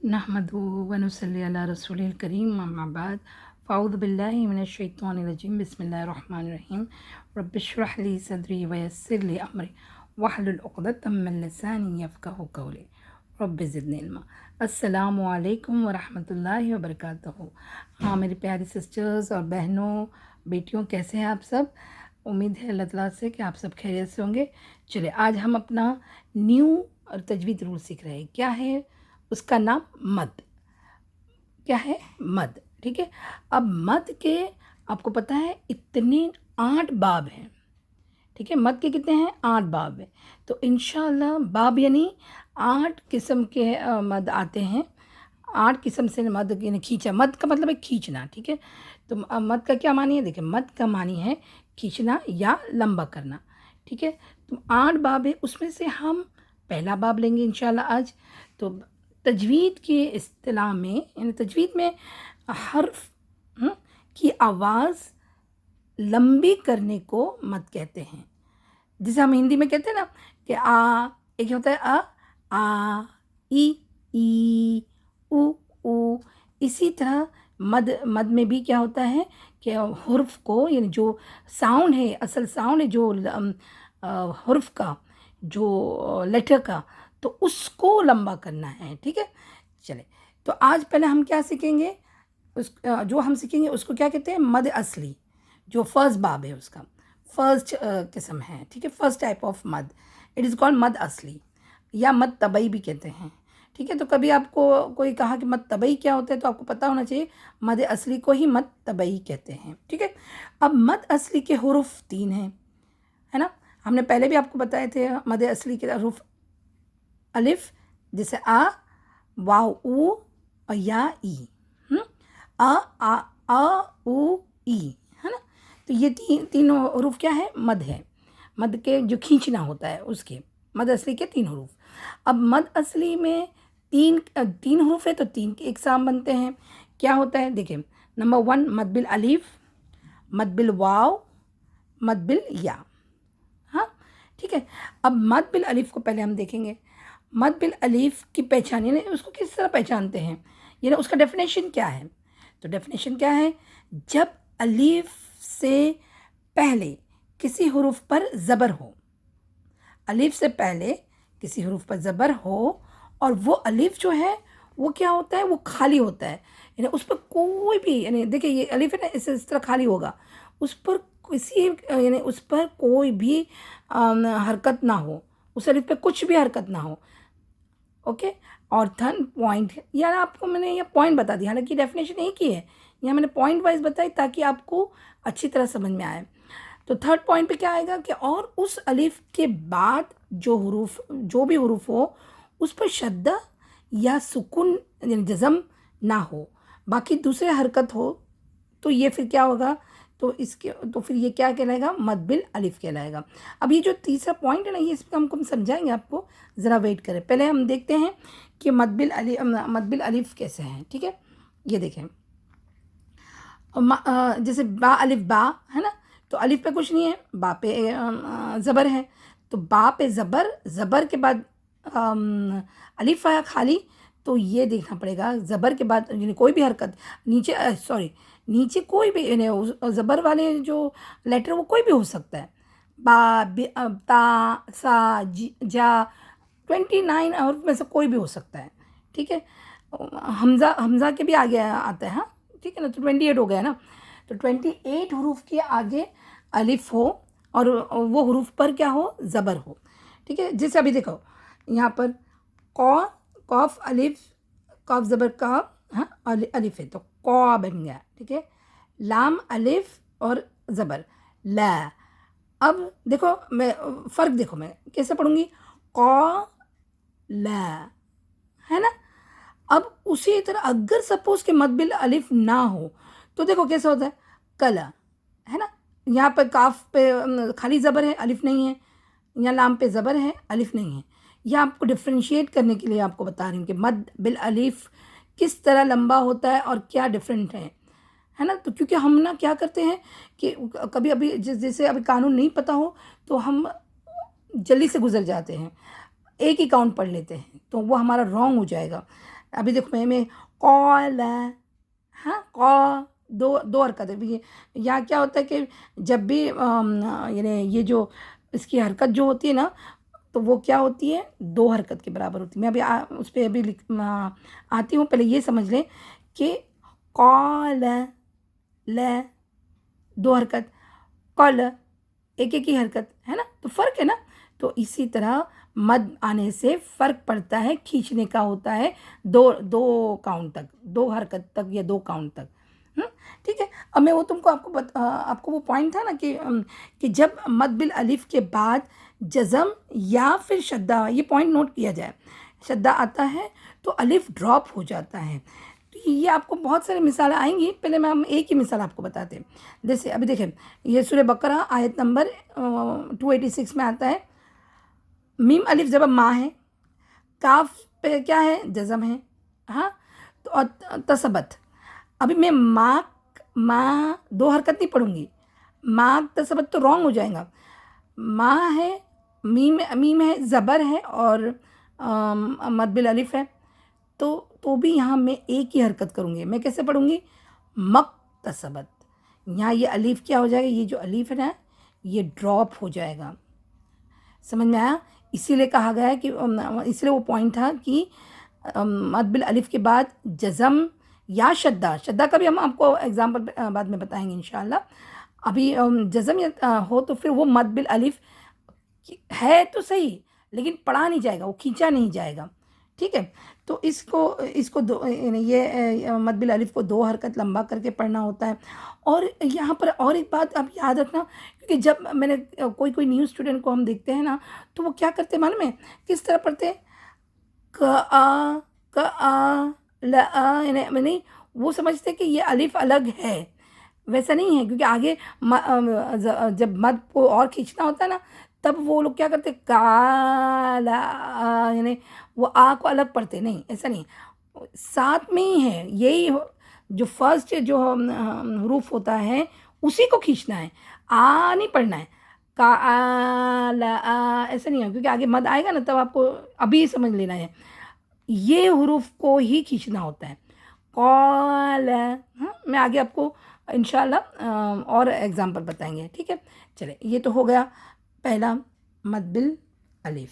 नहमदुहु व नुसल्ली अला रसूलिल करीम अम्मा बाद फ़अऊज़ु बिल्लाहि मिनश शैतानिर रजीम बिस्मिल्लाहिर रहमानिर रहीम रब्बिश्रह ली सदरी व यस्सिर ली अमरी वहलुल उक़दतम मिन लिसानी यफ़क़हू क़ौली रब्बि ज़िदनी इल्मा। अस्सलामु अलैकुम व रहमतुल्लाहि व बरकातुहू। हाँ मेरी प्यारी सिस्टर्स और बहनों बेटियों, कैसे हैं आप सब? उम्मीद है अल्लाह ताला से कि आप सब खैरियत से होंगे। चलिए आज हम अपना न्यू और तजवीद रूल सीख रहे हैं। क्या है उसका नाम? मद। क्या है? मद। ठीक है। अब मद के आपको पता है इतने 8 बाब हैं। ठीक है, मद के कितने हैं? 8 बाब हैं। तो इंशाअल्लाह बाब यानी 8 किस्म के मद आते हैं। 8 किस्म से मद यानी खींचा। मद का मतलब है खींचना। ठीक है, तो मद का क्या मानी है? देखिए, मद का मानी है खींचना या लंबा करना। ठीक है, तो 8 बाब है, उसमें से हम पहला बाब लेंगे इंशाअल्लाह आज। तो तजवीद की इस्तिलाह में यानी तजवीद में हर्फ की आवाज़ लंबी करने को मद कहते हैं। जिसे हम हिंदी में कहते हैं ना कि आ, एक होता है आ, ई, उ। इसी तरह मद में भी क्या होता है कि हुर्फ को यानी जो साउंड है, असल साउंड है जो हुर्फ का, जो लेटर का, तो उसको लंबा करना है। ठीक है, चले तो आज पहले हम क्या सीखेंगे? जो हम सीखेंगे उसको क्या कहते हैं? मद असली, जो फर्स्ट बाब है उसका फर्स्ट किस्म है। ठीक है, फर्स्ट टाइप ऑफ मद, इट इज़ कॉल्ड मद असली या मद तबई भी कहते हैं। ठीक है, तो कभी आपको कोई कहा कि मद तबई क्या होता है तो आपको पता होना चाहिए मद असली को ही मद तबई कहते हैं। ठीक है, अब मद असली के हुरूफ 3 हैं, है ना? हमने पहले भी आपको बताए थे मद असली के हुरूफ अलिफ, जैसे आ, वाव, ऊ और या, ई। उ, ई, है ना? तो ये तीनों हुरूफ क्या है? मद है। मद के जो खींचना होता है उसके मद असली के 3 हुरूफ। अब मद असली में तीन हुरूफ है तो 3 के इकसाम बनते हैं। क्या होता है? देखिए, नंबर 1 मद बिल अलिफ, मद बिल वाव, मद बिल या। हाँ, ठीक है। अब मद बिल अलिफ को पहले हम देखेंगे। मद बिल अलिफ की पहचान यानी उसको किस तरह पहचानते हैं, यानी उसका डेफिनेशन क्या है? तो डेफिनेशन क्या है? जब अलिफ से पहले किसी हुरूफ पर ज़बर हो, अलिफ से पहले किसी हुरूफ पर ज़बर हो और वो अलिफ जो है वो क्या होता है? वो खाली होता है, यानी उस पर कोई भी, यानी देखिए ये अलिफ है ना, इस तरह खाली होगा, उस पर किसी यानी उस पर कोई भी हरकत ना हो, उस अलिफ पे कुछ भी हरकत ना हो। ओके, और थर्ड पॉइंट, यार आपको मैंने ये पॉइंट बता दिया, हालांकि डेफिनेशन एक ही है, यहाँ मैंने पॉइंट वाइज बताई ताकि आपको अच्छी तरह समझ में आए। तो थर्ड पॉइंट पे क्या आएगा कि और उस अलिफ के बाद जो भी हुरूफ हो उस पर शद्दा या सुकून यानी जज़म ना हो, बाकी दूसरे हरकत हो, तो ये फिर क्या होगा? तो फिर ये क्या कहलाएगा? मद बिल अलिफ कहलाएगा। अब ये जो तीसरा पॉइंट है ना, ये इसमें हम समझाएंगे आपको, ज़रा वेट करें। पहले हम देखते हैं कि मद बिल अलिफ कैसे हैं। ठीक है, ये देखें, जैसे बा अलिफ बा है ना, तो अलिफ पे कुछ नहीं है, बा पे ज़बर है, तो बा पे ज़बर के बाद अलिफ आया खाली, तो ये देखना पड़ेगा ज़बर के बाद यानी कोई भी हरकत नीचे कोई भी यानी ज़बर वाले जो लेटर वो कोई भी हो सकता है। बा, ता, सा, जा, 29 और में से कोई भी हो सकता है। ठीक है, हमज़ा के भी आगे आता है। हाँ, ठीक है ना, तो 28 हो गया ना, तो 28 हुरूफ के आगे अलिफ हो और वो हुरूफ पर क्या हो? ज़बर हो। ठीक है, जैसे अभी देखो यहाँ पर कॉफ अलिफ, कॉफ ज़बर का, हाँ, अलिफ है तो कौ बन गया। ठीक है, लाम अलिफ और ज़बर ला। अब देखो मैं फ़र्क देखो, मैं कैसे पढ़ूँगी? कौ ला, है ना? अब उसी तरह अगर सपोज के मद बिल अलिफ ना हो तो देखो कैसा होता है? कला, है ना? यहाँ पर काफ पे खाली ज़बर है, अलिफ नहीं है, यहाँ लाम पे ज़बर है, अलिफ नहीं है। यह आपको डिफ्रेंशिएट करने के लिए आपको बता रही हूँ कि मद बिल अलिफ किस तरह लंबा होता है और क्या डिफरेंट है ना? तो क्योंकि हम ना क्या करते हैं कि कभी अभी जैसे अभी कानून नहीं पता हो तो हम जल्दी से गुजर जाते हैं, एक ही काउंट पढ़ लेते हैं, तो वो हमारा रॉन्ग हो जाएगा। ابھی دیکھو میں قال، ہاں قا، دو حرکت ہے. یہاں کیا ہوتا ہے کہ جب بھی یعنی یہ جو اس کی حرکت جو ہوتی ہے نا تو وہ کیا ہوتی ہے، دو حرکت کے برابر ہوتی ہے. میں ابھی اس پہ ابھی آتی ہوں. پہلے یہ سمجھ لیں کہ قال ل دو حرکت، قل ایک ایک ہی حرکت ہے نا، تو فرق ہے نا. تو اسی طرح مد آنے سے فرق پڑتا ہے، کھینچنے کا ہوتا ہے دو کاؤنٹ تک، دو حرکت تک یا دو کاؤنٹ تک. ٹھیک ہے. اب میں وہ تم کو آپ کو وہ پوائنٹ تھا نا کہ جب مد بالالف کے بعد جزم یا پھر شدہ، یہ پوائنٹ نوٹ کیا جائے، شدہ آتا ہے تو الف ڈراپ ہو جاتا ہے. تو یہ آپ کو بہت ساری مثالیں آئیں گی. پہلے ہم ایک ہی مثال آپ کو بتاتے ہیں. جیسے ابھی دیکھیں یہ سورہ بقرہ آیت نمبر 286 میں آتا ہے، میم الف زبر ماں ہے، کاف پہ کیا ہے، جزم ہے. ہاں تو اور تصبت. ابھی میں ماں دو حرکت نہیں پڑھوں گی، ماں تصبت تو رانگ ہو جائے گا. ماں ہے، میم ہے، زبر ہے اور مد بالالف ہے. تو بھی یہاں میں ایک ہی حرکت کروں گی. میں کیسے پڑھوں گی، مکتسبت. یہاں یہ الف کیا ہو جائے گا، یہ جو الف ہے نا یہ ڈراپ ہو جائے گا. سمجھ میں آیا؟ اسی لیے کہا گیا ہے کہ اس لیے وہ پوائنٹ تھا کہ مد بالالف کے بعد جزم یا شدہ کا بھی ہم آپ کو ایگزامپل بعد میں بتائیں گے انشاءاللہ. ابھی جزم ہو تو پھر وہ مد بالالف ہے تو صحیح لیکن پڑھا نہیں جائے گا، وہ کھینچا نہیں جائے گا. ٹھیک ہے. تو اس کو یہ مد بالالف کو دو حرکت لمبا کر کے پڑھنا ہوتا ہے. اور یہاں پر اور ایک بات آپ یاد رکھنا، کیونکہ جب میں نے کوئی نیو اسٹوڈنٹ کو ہم دیکھتے ہیں نا تو وہ کیا کرتے ہیں معلوم ہے، کس طرح پڑھتے ہیں، یعنی وہ سمجھتے کہ یہ الف الگ ہے. ویسا نہیں ہے، کیونکہ آگے جب مد کو اور کھینچنا ہوتا ہے نا تب وہ لوگ کیا کرتے، کالا، یعنی وہ آ کو الگ پڑھتے. نہیں، ایسا نہیں، ساتھ میں ہی ہے. یہی جو فرسٹ جو حروف ہوتا ہے اسی کو کھینچنا ہے، آ نہیں پڑھنا ہے. کالا ایسا نہیں ہے، کیونکہ آگے مد آئے گا نا تب آپ کو ابھی سمجھ لینا ہے، یہ حروف کو ہی کھینچنا ہوتا ہے. قال، ہاں میں آگے آپ کو انشاءاللہ اور ایگزامپل بتائیں گے. ٹھیک ہے. چلے یہ تو ہو گیا پہلا مد بالالف.